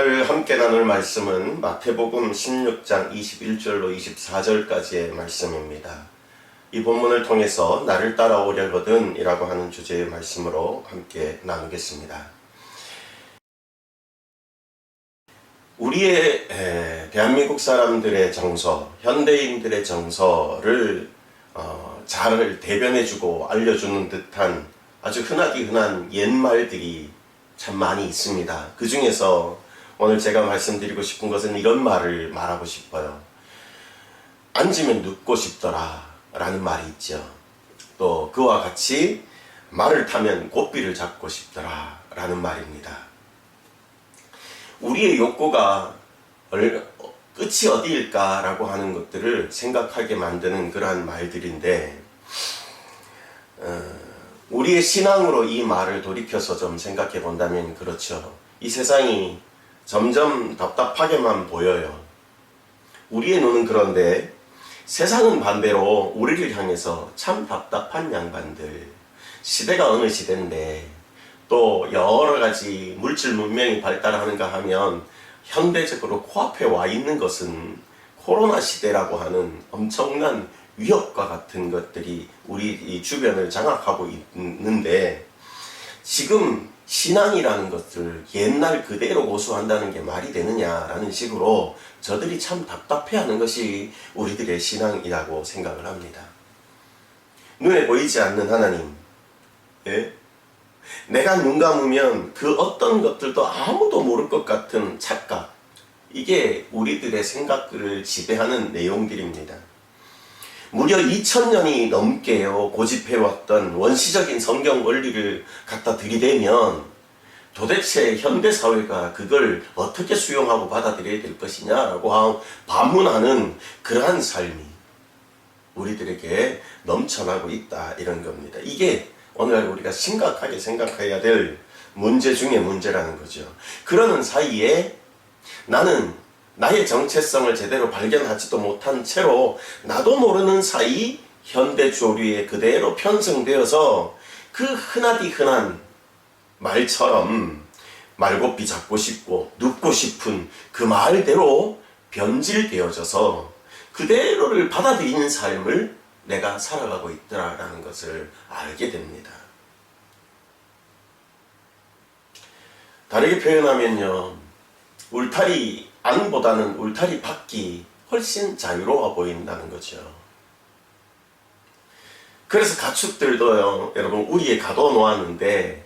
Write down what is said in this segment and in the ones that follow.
오늘 함께 나눌 말씀은 마태복음 16장 21절로 24절까지의 말씀입니다. 이 본문을 통해서 나를 따라오려거든 이라고 하는 주제의 말씀으로 함께 나누겠습니다. 우리의 대한민국 사람들의 정서, 현대인들의 정서를 잘 대변해주고 알려주는 듯한 아주 흔하디 흔한 옛말들이 참 많이 있습니다. 그 중에서 오늘 제가 말씀드리고 싶은 것은 이런 말을 말하고 싶어요. 앉으면 눕고 싶더라 라는 말이 있죠. 또 그와 같이 말을 타면 고삐를 잡고 싶더라 라는 말입니다. 우리의 욕구가 끝이 어디일까 라고 하는 것들을 생각하게 만드는 그러한 말들인데 우리의 신앙으로 이 말을 돌이켜서 좀 생각해 본다면 그렇죠. 이 세상이 점점 답답하게만 보여요. 우리의 눈은 그런데 세상은 반대로 우리를 향해서 참 답답한 양반들, 시대가 어느 시대인데 또 여러 가지 물질 문명이 발달하는가 하면 현대적으로 코앞에 와 있는 것은 코로나 시대라고 하는 엄청난 위협과 같은 것들이 우리 주변을 장악하고 있는데 지금 신앙이라는 것을 옛날 그대로 고수한다는 게 말이 되느냐라는 식으로 저들이 참 답답해하는 것이 우리들의 신앙이라고 생각을 합니다. 눈에 보이지 않는 하나님, 내가 눈 감으면 그 어떤 것들도 아무도 모를 것 같은 착각, 이게 우리들의 생각들을 지배하는 내용들입니다. 무려 2000년이 넘게요 고집해왔던 원시적인 성경 원리를 갖다 들이대면 도대체 현대사회가 그걸 어떻게 수용하고 받아들여야 될 것이냐라고 반문하는 그러한 삶이 우리들에게 넘쳐나고 있다 이런 겁니다. 이게 오늘날 우리가 심각하게 생각해야 될 문제 중에 문제라는 거죠. 그러는 사이에 나는 나의 정체성을 제대로 발견하지도 못한 채로 나도 모르는 사이 현대 조류에 그대로 편성되어서 그 흔하디 흔한 말처럼 말고삐 잡고 싶고 눕고 싶은 그 말대로 변질되어져서 그대로를 받아들이는 삶을 내가 살아가고 있더라라는 것을 알게 됩니다. 다르게 표현하면요, 울타리 안보다는 울타리 밖이 훨씬 자유로워 보인다는 거죠. 그래서 가축들도요, 여러분 우리에 가둬놓았는데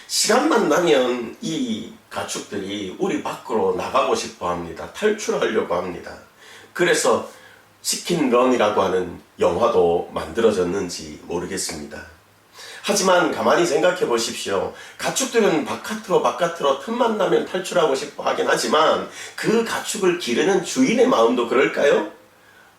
시간만 나면 이 가축들이 우리 밖으로 나가고 싶어 합니다. 탈출하려고 합니다. 그래서 치킨런이라고 하는 영화도 만들어졌는지 모르겠습니다. 하지만 가만히 생각해 보십시오. 가축들은 바깥으로 틈만 나면 탈출하고 싶어 하긴 하지만 그 가축을 기르는 주인의 마음도 그럴까요?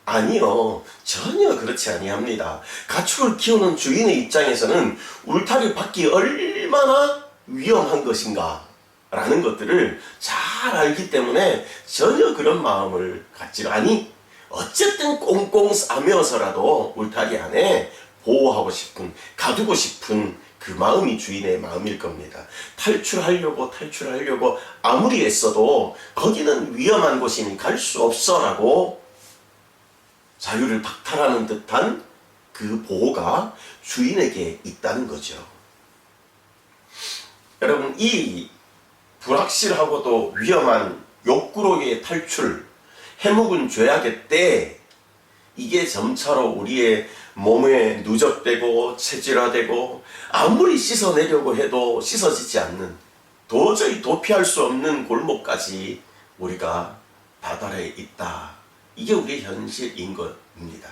아니요. 전혀 그렇지 아니합니다. 가축을 키우는 주인의 입장에서는 울타리 밖이 얼마나 위험한 것인가 라는 것들을 잘 알기 때문에 전혀 그런 마음을 갖지 아니 어쨌든 꽁꽁 싸매어서라도 울타리 안에 보호하고 싶은, 가두고 싶은 그 마음이 주인의 마음일 겁니다. 탈출하려고 아무리 애써도 거기는 위험한 곳이니 갈 수 없어 라고 자유를 박탈하는 듯한 그 보호가 주인에게 있다는 거죠. 여러분, 이 불확실하고도 위험한 욕구로의 탈출, 해묵은 죄악의 때 이게 점차로 우리의 몸에 누적되고 체질화되고 아무리 씻어내려고 해도 씻어지지 않는 도저히 도피할 수 없는 골목까지 우리가 다다래 있다. 이게 우리의 현실인 겁니다.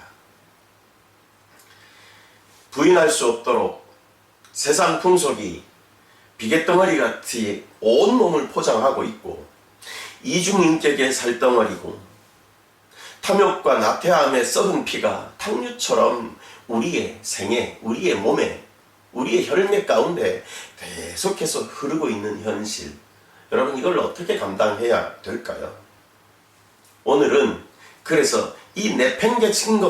부인할 수 없도록 세상 풍속이 비계덩어리 같이 온몸을 포장하고 있고 이중인격의 살덩어리고 탐욕과 나태함의 썩은 피가 탕류처럼 우리의 생에, 우리의 몸에, 우리의 혈맥 가운데 계속해서 흐르고 있는 현실. 여러분, 이걸 어떻게 감당해야 될까요? 오늘은 그래서 이 내팽개친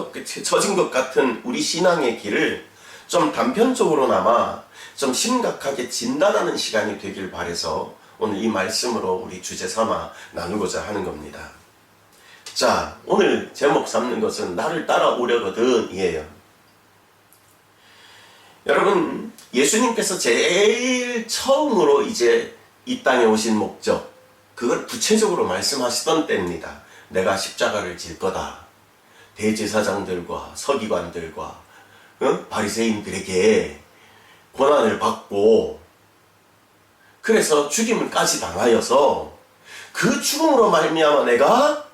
처진 것 같은 우리 신앙의 길을 좀 단편적으로나마 좀 심각하게 진단하는 시간이 되길 바라서 오늘 이 말씀으로 우리 주제 삼아 나누고자 하는 겁니다. 자, 오늘 제목 삼는 것은 나를 따라오려거든 이에요. 여러분, 예수님께서 제일 처음으로 이제 이 땅에 오신 목적, 그걸 구체적으로 말씀하시던 때입니다. 내가 십자가를 질 거다. 대제사장들과 서기관들과 바리새인들에게 고난을 받고, 그래서 죽임을까지 당하여서 그 죽음으로 말미암아 내가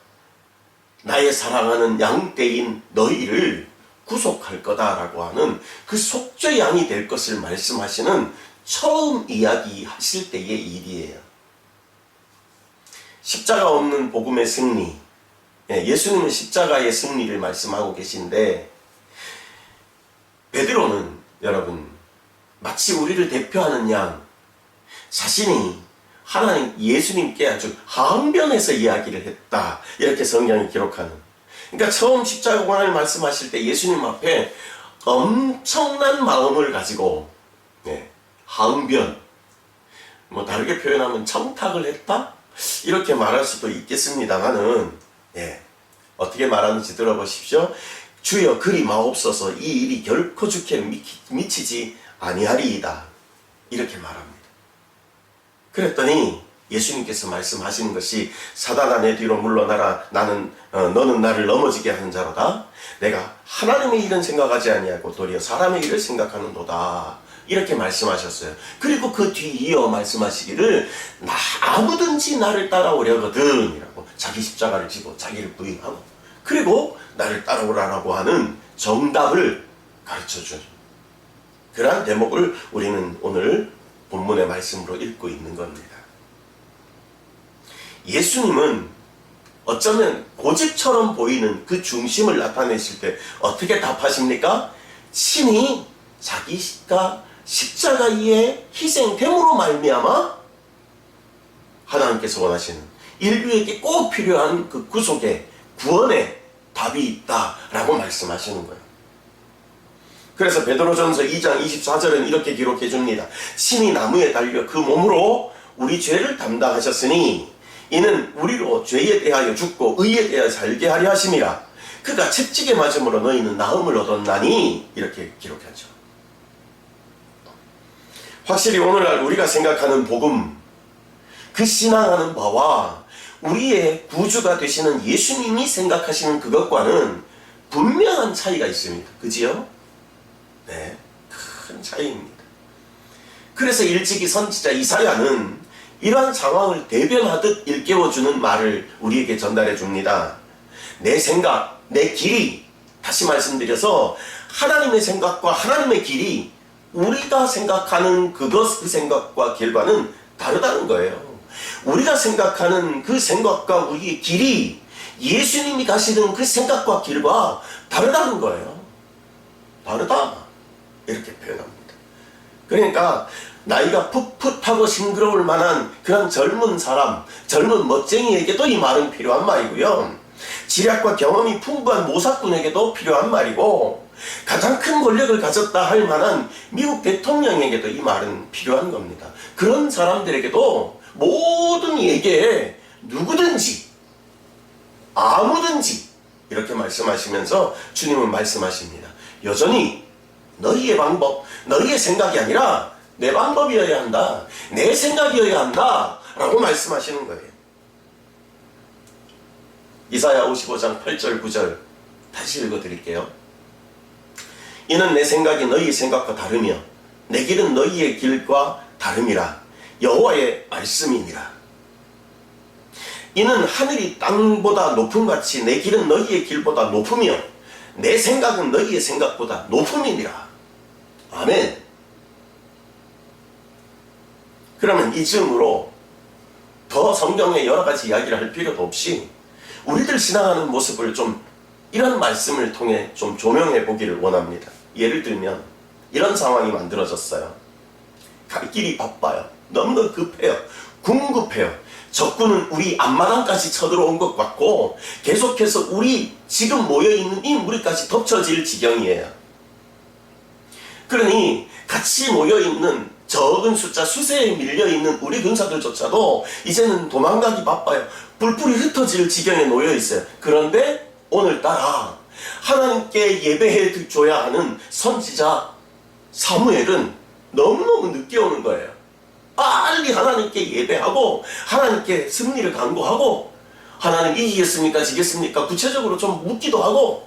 나의 사랑하는 양떼인 너희를 구속할 거다라고 하는 그 속죄 양이 될 것을 말씀하시는 처음 이야기하실 때의 일이에요. 십자가 없는 복음의 승리, 예수님은 십자가의 승리를 말씀하고 계신데, 베드로는 여러분 마치 우리를 대표하는 양, 자신이 하나님 예수님께 아주 항변해서 이야기를 했다, 이렇게 성경이 기록하는. 그러니까 처음 십자가 고난을 말씀하실 때 예수님 앞에 엄청난 마음을 가지고 항변, 다르게 표현하면 청탁을 했다, 이렇게 말할 수도 있겠습니다만은, 어떻게 말하는지 들어보십시오. 주여 그리 마옵소서, 이 일이 결코 주께 미치지 아니하리이다, 이렇게 말합니다. 그랬더니 예수님께서 말씀하시는 것이, 사단아 내 뒤로 물러나라, 너는 나를 넘어지게 하는 자로다. 내가 하나님의 일은 생각하지 아니하고 도리어 사람의 일을 생각하는도다, 이렇게 말씀하셨어요. 그리고 그 뒤 이어 말씀하시기를, 아무든지 나를 따라오려거든 이라고, 자기 십자가를 지고 자기를 부인하고 그리고 나를 따라오라라고 하는 정답을 가르쳐준 그러한 대목을 우리는 오늘 본문의 말씀으로 읽고 있는 겁니다. 예수님은 어쩌면 고집처럼 보이는 그 중심을 나타내실 때 어떻게 답하십니까? 친히 자기가 십자가의 희생됨으로 말미암아 하나님께서 원하시는 인류에게 꼭 필요한 그 구속의 구원의 답이 있다라고 말씀하시는 거예요. 그래서 베드로전서 2장 24절은 이렇게 기록해 줍니다. 친히 나무에 달려 그 몸으로 우리 죄를 담당하셨으니 이는 우리로 죄에 대하여 죽고 의에 대하여 살게 하려 하심이라. 그가 채찍에 맞음으로 너희는 나음을 얻었나니, 이렇게 기록하죠. 확실히 오늘날 우리가 생각하는 복음, 그 신앙하는 바와 우리의 구주가 되시는 예수님이 생각하시는 그것과는 분명한 차이가 있습니다. 그지요? 네, 큰 차이입니다. 그래서 일찍이 선지자 이사야는 이러한 상황을 대변하듯 일깨워주는 말을 우리에게 전달해 줍니다. 내 생각, 내 길이, 다시 말씀드려서 하나님의 생각과 하나님의 길이 우리가 생각하는 그 생각과 길과는 다르다는 거예요. 우리가 생각하는 그 생각과 우리의 길이 예수님이 가시는 그 생각과 길과 다르다는 거예요. 다르다, 이렇게 표현합니다. 그러니까 나이가 풋풋하고 싱그러울 만한 그런 젊은 사람, 젊은 멋쟁이에게도 이 말은 필요한 말이고요. 지략과 경험이 풍부한 모사꾼에게도 필요한 말이고, 가장 큰 권력을 가졌다 할 만한 미국 대통령에게도 이 말은 필요한 겁니다. 그런 사람들에게도 모든 이에게 누구든지 아무든지 이렇게 말씀하시면서 주님은 말씀하십니다. 여전히 너희의 방법, 너희의 생각이 아니라 내 방법이어야 한다, 내 생각이어야 한다 라고 말씀하시는 거예요. 이사야 55장 8절 9절 다시 읽어드릴게요. 이는 내 생각이 너희의 생각과 다르며 내 길은 너희의 길과 다름이라, 여호와의 말씀이니라. 이는 하늘이 땅보다 높음같이 내 길은 너희의 길보다 높으며 내 생각은 너희의 생각보다 높음이니라. 아멘. 그러면 이 즈음으로 더 성경의 여러 가지 이야기를 할 필요도 없이 우리들 신앙하는 모습을 좀 이런 말씀을 통해 좀 조명해 보기를 원합니다. 예를 들면 이런 상황이 만들어졌어요. 갈 길이 바빠요. 너무 급해요. 궁급해요. 적군은 우리 앞마당까지 쳐들어온 것 같고 계속해서 우리 지금 모여있는 이 무리까지 덮쳐질 지경이에요. 그러니 같이 모여있는 적은 숫자 수세에 밀려있는 우리 군사들조차도 이제는 도망가기 바빠요. 뿔뿔이 흩어질 지경에 놓여있어요. 그런데 오늘따라 하나님께 예배해 줘야 하는 선지자 사무엘은 너무너무 늦게 오는 거예요. 빨리 하나님께 예배하고 하나님께 승리를 간구하고 하나님 이기겠습니까 지겠습니까 구체적으로 좀 묻기도 하고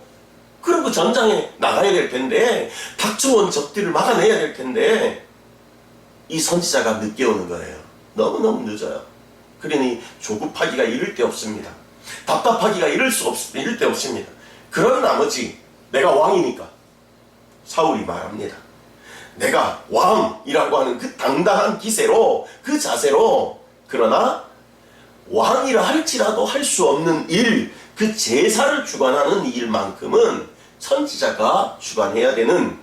그리고 전장에 나가야 될 텐데 닥쳐온 적들을 막아내야 될 텐데 이 선지자가 늦게 오는 거예요. 너무너무 늦어요. 그러니 조급하기가 이를 데 없습니다. 답답하기가 이를 데 없습니다. 그런 나머지 내가 왕이니까 사울이 말합니다. 내가 왕이라고 하는 그 당당한 기세로 그 자세로 그러나 왕이라 할지라도 할 수 없는 일, 그 제사를 주관하는 일만큼은 선지자가 주관해야 되는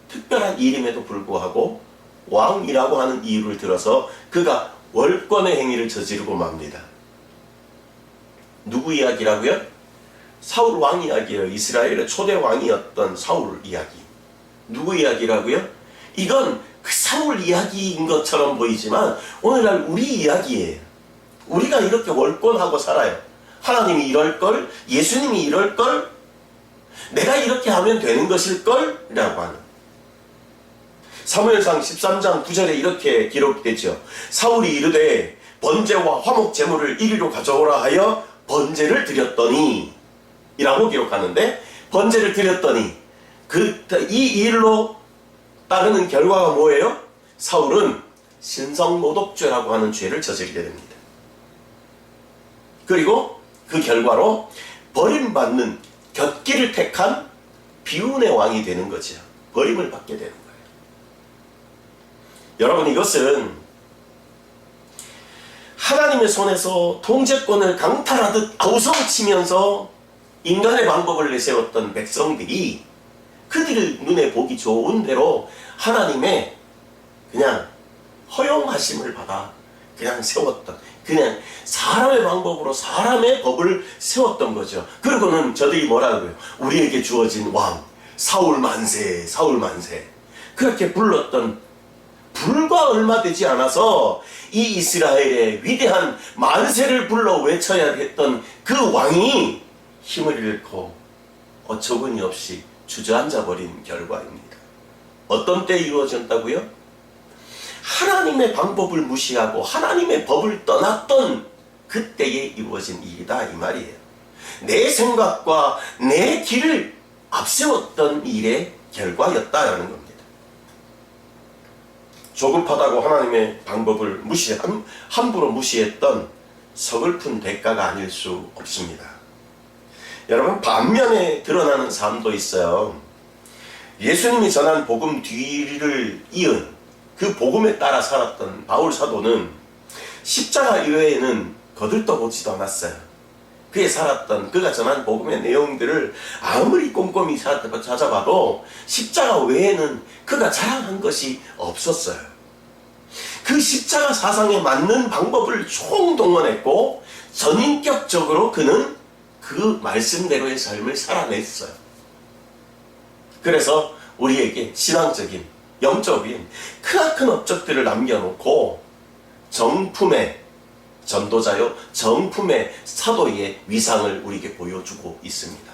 특별한 일임에도 불구하고 왕이라고 하는 이유를 들어서 그가 월권의 행위를 저지르고 맙니다. 누구 이야기라고요? 사울 왕 이야기예요. 이스라엘의 초대 왕이었던 사울 이야기. 누구 이야기라고요? 이건 그 사울 이야기인 것처럼 보이지만 오늘날 우리 이야기예요. 우리가 이렇게 월권하고 살아요. 하나님이 이럴걸, 예수님이 이럴걸, 내가 이렇게 하면 되는 것일걸? 라고 하는. 사무엘상 13장 9절에 이렇게 기록되죠. 사울이 이르되 번제와 화목 제물을 이리로 가져오라 하여 번제를 드렸더니 이라고 기록하는데 번제를 드렸더니 이 일로 따르는 결과가 뭐예요? 사울은 신성모독죄라고 하는 죄를 저지르게 됩니다. 그리고 그 결과로 버림받는 곁길을 택한 비운의 왕이 되는 거죠. 버림을 받게 되는 거예요. 여러분 이것은 하나님의 손에서 통제권을 강탈하듯 아우성치면서 인간의 방법을 내세웠던 백성들이 그들의 눈에 보기 좋은 대로 하나님의 그냥 허용하심을 받아 그냥 세웠던 그냥 사람의 방법으로 사람의 법을 세웠던 거죠. 그리고는 저들이 뭐라고요? 우리에게 주어진 왕 사울 만세 사울 만세 그렇게 불렀던 불과 얼마 되지 않아서 이 이스라엘의 위대한 만세를 불러 외쳐야 했던 그 왕이 힘을 잃고 어처구니 없이 주저앉아 버린 결과입니다. 어떤 때 이루어졌다고요? 하나님의 방법을 무시하고 하나님의 법을 떠났던 그때에 이루어진 일이다 이 말이에요. 내 생각과 내 길을 앞세웠던 일의 결과였다라는 겁니다. 조급하다고 하나님의 방법을 함부로 무시했던 서글픈 대가가 아닐 수 없습니다. 여러분 반면에 드러나는 삶도 있어요. 예수님이 전한 복음 뒤를 이은 그 복음에 따라 살았던 바울 사도는 십자가 이외에는 거들떠보지도 않았어요. 그가 전한 복음의 내용들을 아무리 꼼꼼히 찾아봐도 십자가 외에는 그가 자랑한 것이 없었어요. 그 십자가 사상에 맞는 방법을 총동원했고 전인격적으로 그는 그 말씀대로의 삶을 살아냈어요. 그래서 우리에게 신앙적인, 영적인 크나큰 업적들을 남겨놓고 정품의 전도자요, 정품의 사도의 위상을 우리에게 보여주고 있습니다.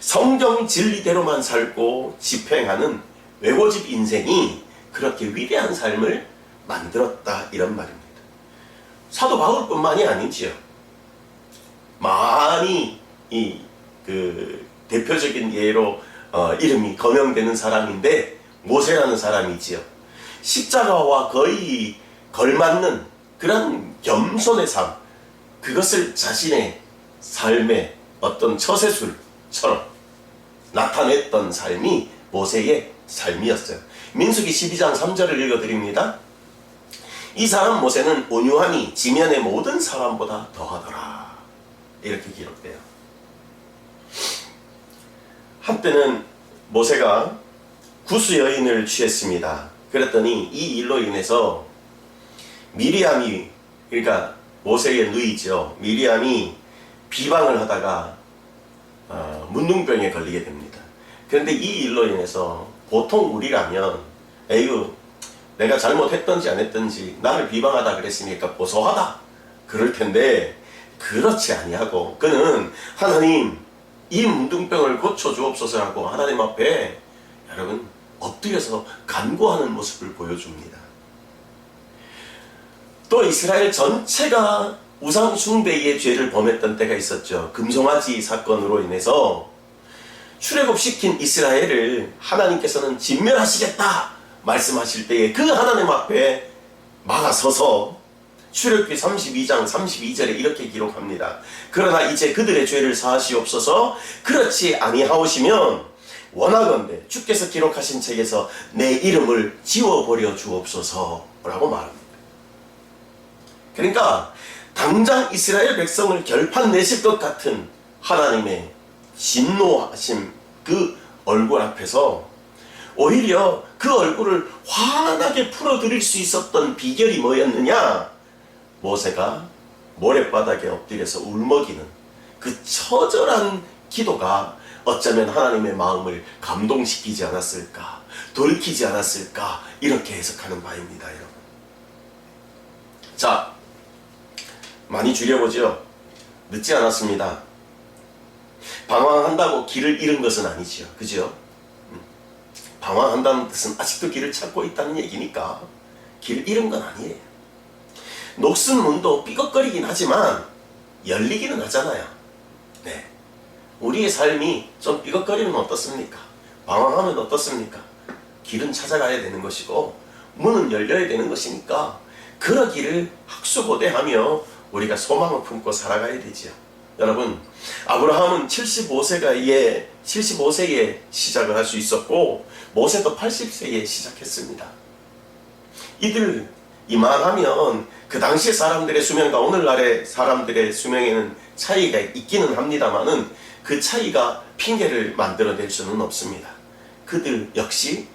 성경 진리대로만 살고 집행하는 외고집 인생이 그렇게 위대한 삶을 만들었다 이런 말입니다. 사도 바울뿐만이 아니지요. 많이 대표적인 예로 이름이 거명되는 사람인데 모세라는 사람이지요. 십자가와 거의 걸맞는 그런 겸손의 삶, 그것을 자신의 삶의 어떤 처세술처럼 나타냈던 삶이 모세의 삶이었어요. 민수기 12장 3절을 읽어드립니다. 이 사람 모세는 온유함이 지면의 모든 사람보다 더하더라. 이렇게 기록돼요. 한때는 모세가 구스 여인을 취했습니다. 그랬더니 이 일로 인해서 미리암이, 그러니까 모세의 누이죠. 미리암이 비방을 하다가 문둥병에 걸리게 됩니다. 그런데 이 일로 인해서 보통 우리라면 에휴 내가 잘못했던지 안 했던지 나를 비방하다 그랬으니까 고소하다 그럴 텐데 그렇지 아니하고 그는 하나님 이 문둥병을 고쳐주옵소서라고 하나님 앞에 여러분 엎드려서 간구하는 모습을 보여줍니다. 또 이스라엘 전체가 우상 숭배의 죄를 범했던 때가 있었죠. 금송아지 사건으로 인해서 출애굽시킨 이스라엘을 하나님께서는 진멸하시겠다 말씀하실 때에 그 하나님 앞에 막아서서 출애굽기 32장 32절에 이렇게 기록합니다. 그러나 이제 그들의 죄를 사하시옵소서. 그렇지 아니하오시면 원하건대 주께서 기록하신 책에서 내 이름을 지워버려 주옵소서 라고 말합니다. 그러니까 당장 이스라엘 백성을 결판 내실 것 같은 하나님의 진노하심 그 얼굴 앞에서 오히려 그 얼굴을 환하게 풀어드릴 수 있었던 비결이 뭐였느냐? 모세가 모래바닥에 엎드려서 울먹이는 그 처절한 기도가 어쩌면 하나님의 마음을 감동시키지 않았을까, 돌이키지 않았을까, 이렇게 해석하는 바입니다, 여러분. 자, 많이 줄여보죠. 늦지 않았습니다. 방황한다고 길을 잃은 것은 아니지요. 그죠? 방황한다는 뜻은 아직도 길을 찾고 있다는 얘기니까 길을 잃은 건 아니에요. 녹슨 문도 삐걱거리긴 하지만 열리기는 하잖아요. 네. 우리의 삶이 좀 삐걱거리면 어떻습니까? 방황하면 어떻습니까? 길은 찾아가야 되는 것이고 문은 열려야 되는 것이니까 그러기를 학수고대하며 우리가 소망을 품고 살아가야 되지요. 여러분, 아브라함은 75세에 시작을 할 수 있었고 모세도 80세에 시작했습니다. 이들 이만하면 그 당시의 사람들의 수명과 오늘날의 사람들의 수명에는 차이가 있기는 합니다만은 그 차이가 핑계를 만들어낼 수는 없습니다. 그들 역시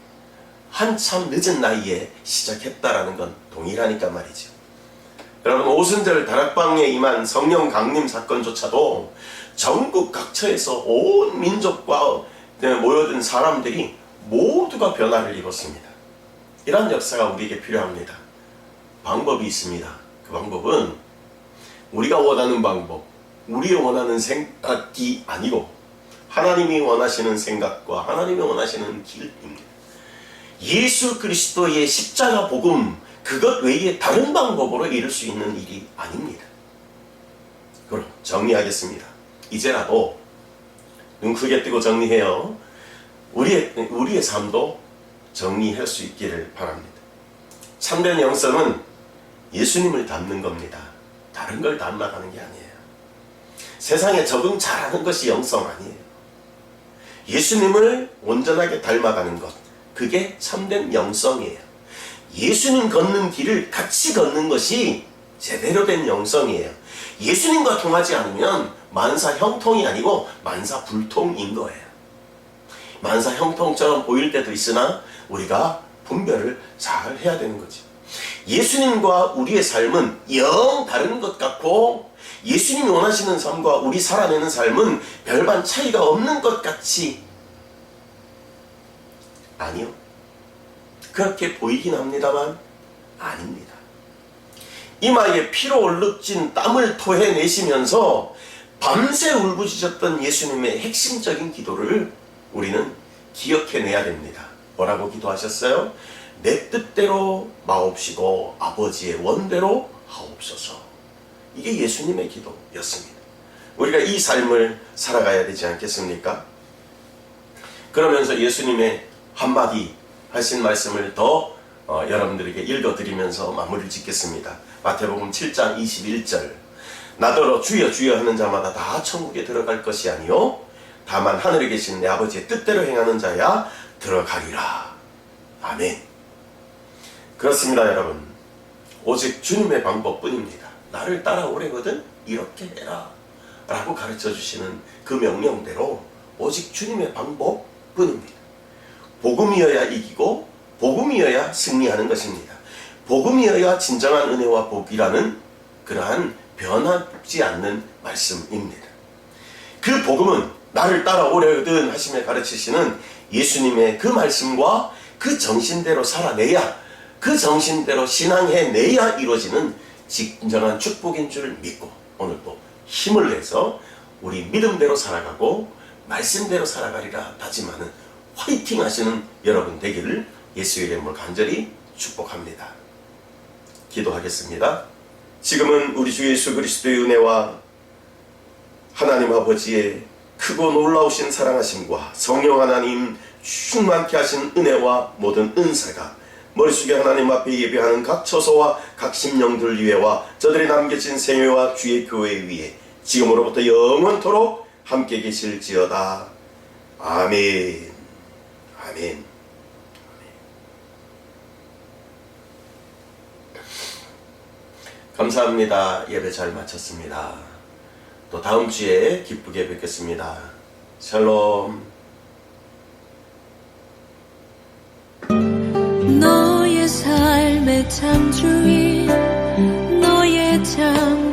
한참 늦은 나이에 시작했다라는 건 동일하니까 말이죠. 여러분, 오순절 다락방에 임한 성령 강림 사건조차도 전국 각처에서 온 민족과 모여든 사람들이 모두가 변화를 입었습니다. 이런 역사가 우리에게 필요합니다. 방법이 있습니다. 그 방법은 우리가 원하는 방법, 우리의 원하는 생각이 아니고 하나님이 원하시는 생각과 하나님이 원하시는 길입니다. 예수 그리스도의 십자가 복음, 그것 외에 다른 방법으로 이룰 수 있는 일이 아닙니다. 그럼 정리하겠습니다. 이제라도 눈 크게 뜨고 정리해요. 우리의 삶도 정리할 수 있기를 바랍니다. 참된 영성은 예수님을 닮는 겁니다. 다른 걸 닮아가는 게 아니에요. 세상에 적응 잘하는 것이 영성 아니에요. 예수님을 온전하게 닮아가는 것, 그게 참된 영성이에요. 예수님 걷는 길을 같이 걷는 것이 제대로 된 영성이에요. 예수님과 통하지 않으면 만사 형통이 아니고 만사 불통인 거예요. 만사 형통처럼 보일 때도 있으나 우리가 분별을 잘 해야 되는 거지. 예수님과 우리의 삶은 영 다른 것 같고 예수님이 원하시는 삶과 우리 살아내는 삶은 별반 차이가 없는 것 같이, 아니요, 그렇게 보이긴 합니다만 아닙니다. 이마에 피로 얼룩진 땀을 토해내시면서 밤새 울부짖었던 예수님의 핵심적인 기도를 우리는 기억해내야 됩니다. 뭐라고 기도하셨어요? 내 뜻대로 마옵시고 아버지의 원대로 하옵소서. 이게 예수님의 기도였습니다. 우리가 이 삶을 살아가야 되지 않겠습니까? 그러면서 예수님의 한마디 하신 말씀을 더 여러분들에게 읽어드리면서 마무리를 짓겠습니다. 마태복음 7장 21절, 나더러 주여 주여 하는 자마다 다 천국에 들어갈 것이 아니요 다만 하늘에 계신 내 아버지의 뜻대로 행하는 자야 들어가리라. 아멘. 그렇습니다, 여러분. 오직 주님의 방법뿐입니다. 나를 따라오래거든 이렇게 해라 라고 가르쳐 주시는 그 명령대로 오직 주님의 방법뿐입니다. 복음이어야 이기고 복음이어야 승리하는 것입니다. 복음이어야 진정한 은혜와 복이라는 그러한 변하지 않는 말씀입니다. 그 복음은 나를 따라오려거든 하시며 가르치시는 예수님의 그 말씀과 그 정신대로 살아내야, 그 정신대로 신앙해내야 이루어지는 진정한 축복인 줄 믿고 오늘도 힘을 내서 우리 믿음대로 살아가고 말씀대로 살아가리라 다짐하는 화이팅 하시는 여러분 되기를 예수의 이름으로 간절히 축복합니다. 기도하겠습니다. 지금은 우리 주 예수 그리스도의 은혜와 하나님 아버지의 크고 놀라우신 사랑하심과 성령 하나님 충만케 하신 은혜와 모든 은사가 머릿속에 하나님 앞에 예배하는 각 처소와 각 심령들 위에와 저들이 남겨진 생애와 주의 교회 위에 지금으로부터 영원토록 함께 계실지어다. 아멘. 아멘. 감사합니다. 예배 잘 마쳤습니다. 또 다음 주에 기쁘게 뵙겠습니다. 샬롬. 너의 삶의 창조인 너의 창